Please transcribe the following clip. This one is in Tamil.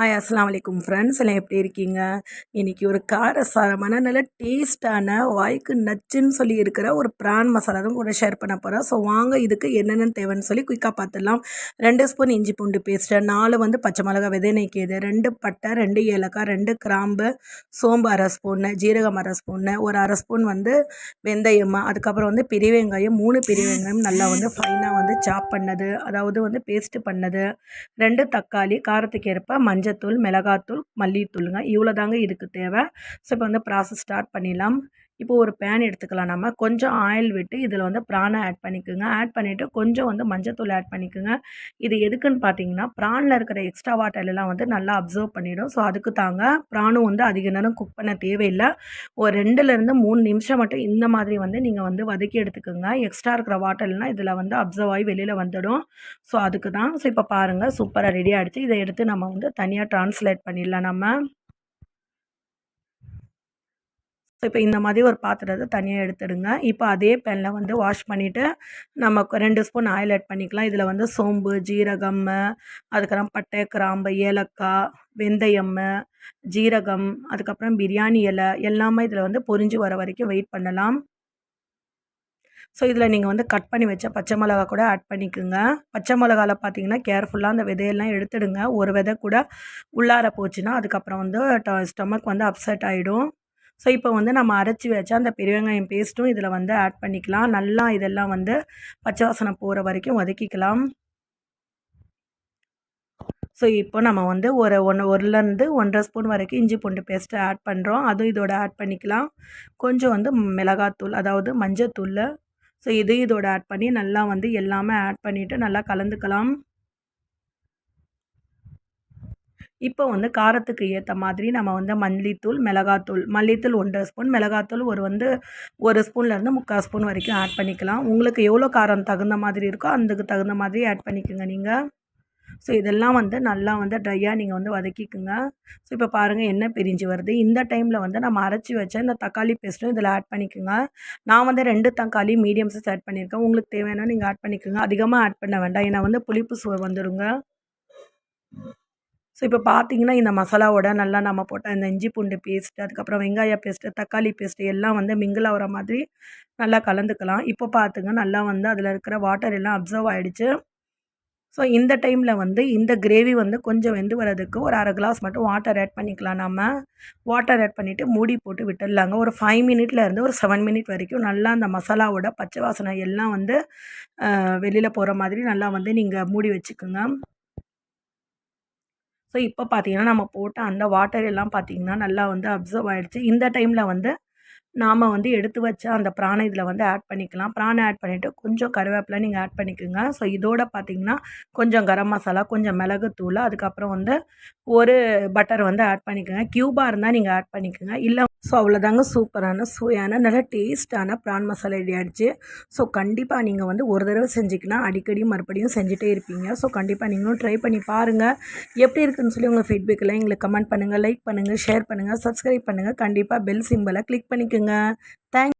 ஹாய் அஸ்ஸலாமு அலைக்கும் ஃப்ரெண்ட்ஸ், எல்லாம் எப்படி இருக்கீங்க? இன்றைக்கி ஒரு காரசாரமான நல்ல டேஸ்ட்டான வாய்க்கு நச்சுன்னு சொல்லி இருக்கிற ஒரு ப்ரான் மசாலா தான் கூட ஷேர் பண்ண போகிறேன். ஸோ வாங்க இதுக்கு என்னென்ன தேவைன்னு சொல்லி குயிக்காக பார்த்துடலாம். 2 ஸ்பூன் இஞ்சி பூண்டு பேஸ்ட்டு, 4 பச்சை மிளகா விதை நீக்கியது, 2 பட்டை, 2 ஏலக்காய், 2 கிராம்பு, சோம்பு அரை ஸ்பூன்னு, ஜீரகம் அரை ஸ்பூன்னு, ஒரு அரை ஸ்பூன் வெந்தயம், அதுக்கப்புறம் பெரிய வெங்காயம் 3 பெரிய வெங்காயம் நல்லா ஃபைனாக சாப் பண்ணது, அதாவது பேஸ்ட்டு பண்ணது, 2 தக்காளி, காரத்துக்கு ஏற்ப மஞ்சத்தூள், மிளகாத்தூள், மல்லித்தூளுங்க. இவ்வளோ தாங்க இதுக்கு தேவை. ஸோ இப்போ ப்ராசஸ் ஸ்டார்ட் பண்ணிடலாம். இப்போ ஒரு பேன் எடுத்துக்கலாம். நம்ம கொஞ்சம் ஆயில் விட்டு இதில் ப்ரானை ஆட் பண்ணிக்கோங்க. ஆட் பண்ணிவிட்டு கொஞ்சம் மஞ்சத்தூள் ஆட் பண்ணிக்கோங்க. இது எதுக்குன்னு பார்த்தீங்கன்னா, ப்ரானில் இருக்கிற எக்ஸ்ட்ரா வாட்டர் எல்லாம் நல்லா அப்சர்வ் பண்ணிவிடும். ஸோ அதுக்கு தாங்க. ப்ரானும் அதிக நேரம் குக் பண்ண தேவையில்லை. ஒரு 2லேருந்து 3 நிமிஷம் மட்டும் இந்த மாதிரி நீங்கள் வதக்கி எடுத்துக்கோங்க. எக்ஸ்ட்ரா இருக்கிற வாட்டர்லாம் இதில் அப்சர்வ் ஆகி வெளியில் வந்துடும். ஸோ அதுக்கு தான். ஸோ இப்போ பாருங்கள், சூப்பராக ரெடி ஆகிடுச்சு. இதை எடுத்து நம்ம தனியாக ட்ரான்ஸ்லேட் பண்ணிடலாம் நம்ம. ஸோ இப்போ இந்த மாதிரி ஒரு பாத்திரத்தை தனியாக எடுத்துடுங்க. இப்போ அதே பேனில் வாஷ் பண்ணிவிட்டு நம்ம 2 ஸ்பூன் ஆயில் ஆட் பண்ணிக்கலாம். இதில் சோம்பு, ஜீரகம், அதுக்கப்புறம் பட்டை, கிராம்பு, ஏலக்காய், வெந்தயம், ஜீரகம், அதுக்கப்புறம் பிரியாணி இலை எல்லாமே இதில் பொரிஞ்சு வர வரைக்கும் வெயிட் பண்ணலாம். ஸோ இதில் நீங்கள் கட் பண்ணி வச்ச பச்சை மிளகா கூட ஆட் பண்ணிக்கோங்க. பச்சை மிளகாவில் பார்த்தீங்கன்னா கேர்ஃபுல்லாக அந்த விதையெல்லாம் எடுத்துடுங்க. ஒரு விதை கூட உள்ளார போச்சுன்னா அதுக்கப்புறம் ஸ்டொமக் அப்செட் ஆகிடும். ஸோ இப்போ நம்ம அரைச்சி வச்சா அந்த பெரிய வெங்காயம் பேஸ்ட்டும் இதில் ஆட் பண்ணிக்கலாம். நல்லா இதெல்லாம் பச்சை வாசனை போகிற வரைக்கும் வதக்கிக்கலாம். ஸோ இப்போ நம்ம ஒரு 1லேருந்து 1.5 ஸ்பூன் வரைக்கும் இஞ்சி பூண்டு பேஸ்ட்டு ஆட் பண்ணுறோம். அதுவும் இதோட ஆட் பண்ணிக்கலாம். கொஞ்சம் மிளகாத்தூள், அதாவது மஞ்சத்தூள். ஸோ இதையும் இதோட ஆட் பண்ணி நல்லா எல்லாமே ஆட் பண்ணிவிட்டு நல்லா கலந்துக்கலாம். இப்போ காரத்துக்கு ஏற்ற மாதிரி நம்ம மல்லித்தூள், மிளகாத்தூள், மல்லித்தூள் 1 ஸ்பூன், மிளகாத்தூள் ஒரு ஸ்பூன்லேருந்து 3/4 ஸ்பூன் வரைக்கும் ஆட் பண்ணிக்கலாம். உங்களுக்கு எவ்வளோ காரம் தகுந்த மாதிரி இருக்கோ அதுக்கு தகுந்த மாதிரி ஆட் பண்ணிக்கோங்க நீங்கள். ஸோ இதெல்லாம் நல்லா ட்ரையாக நீங்கள் வதக்கிக்குங்க. ஸோ இப்போ பாருங்கள் எண்ணெய் பிரிஞ்சு வருது. இந்த டைமில் நம்ம அரைச்சி வச்ச இந்த தக்காளி பேஸ்ட்டும் இதில் ஆட் பண்ணிக்கோங்க. நான் 2 தக்காளி மீடியம் சைஸ் ஆட் பண்ணியிருக்கேன். உங்களுக்கு தேவைன்னா நீங்கள் ஆட் பண்ணிக்கோங்க. அதிகமாக ஆட் பண்ண வேண்டாம். ஏன்னா புளிப்பு சுவை வந்துடுங்க. ஸோ இப்போ பார்த்தீங்கன்னா இந்த மசாலாவோட நல்லா நம்ம போட்ட இந்த இஞ்சி பூண்டு பேஸ்ட்டு, அதுக்கப்புறம் வெங்காய பேஸ்ட்டு, தக்காளி பேஸ்ட்டு எல்லாம் மிங்கிள் ஆகிற மாதிரி நல்லா கலந்துக்கலாம். இப்போ பார்த்துங்க நல்லா அதில் இருக்கிற வாட்டர் எல்லாம் அப்சர்வ் ஆகிடுச்சு. ஸோ இந்த டைமில் இந்த கிரேவி கொஞ்சம் வெந்து வரதுக்கு ஒரு 1/2 கிளாஸ் மட்டும் வாட்டர் ஆட் பண்ணிக்கலாம் நம்ம. வாட்டர் ஆட் பண்ணிவிட்டு மூடி போட்டு விட்டுடலாங்க. ஒரு 5 மினிட்லேருந்து ஒரு 7 மினிட் வரைக்கும் நல்லா அந்த மசாலாவோட பச்சை வாசனை எல்லாம் வெளியில் போகிற மாதிரி நல்லா நீங்கள் மூடி வச்சுக்கோங்க. ஸோ இப்போ பார்த்தீங்கன்னா நம்ம போட்ட அந்த வாட்டர் எல்லாம் பார்த்தீங்கன்னா நல்லா அப்சர்வ் ஆகிடுச்சு. இந்த டைமில் நாம் எடுத்து வச்ச அந்த ப்ரானை இதில் ஆட் பண்ணிக்கலாம். ப்ரானை ஆட் பண்ணிவிட்டு கொஞ்சம் கருவேப்பிலை நீங்கள் ஆட் பண்ணிக்கோங்க. ஸோ இதோட பார்த்தீங்கன்னா கொஞ்சம் கரம் மசாலா, கொஞ்சம் மிளகுத்தூள், அதுக்கப்புறம் ஒரு பட்டர் ஆட் பண்ணிக்கோங்க. க்யூபாக இருந்தால் நீங்கள் ஆட் பண்ணிக்கோங்க. இல்லை ஸோ அவ்வளோதாங்க, சூப்பரான சுவையான நல்ல டேஸ்ட்டான ப்ரான் மசாலா ரெடி ஆகிடுச்சு. ஸோ கண்டிப்பாக நீங்கள் ஒரு தடவை செஞ்சிங்கன்னா அடிக்கடி மறுபடியும் செஞ்சுட்டே இருப்பீங்க. ஸோ கண்டிப்பாக நீங்களும் ட்ரை பண்ணி பாருங்கள். எப்படி இருக்குதுன்னு சொல்லி உங்கள் ஃபீட்பேக்கெல்லாம் எங்களுக்கு கமெண்ட் பண்ணுங்கள், லைக் பண்ணுங்கள், ஷேர் பண்ணுங்கள், சப்ஸ்கிரைப் பண்ணுங்கள். கண்டிப்பாக பெல் சிம்பலை கிளிக் பண்ணிக்கோங்க. தேங்க்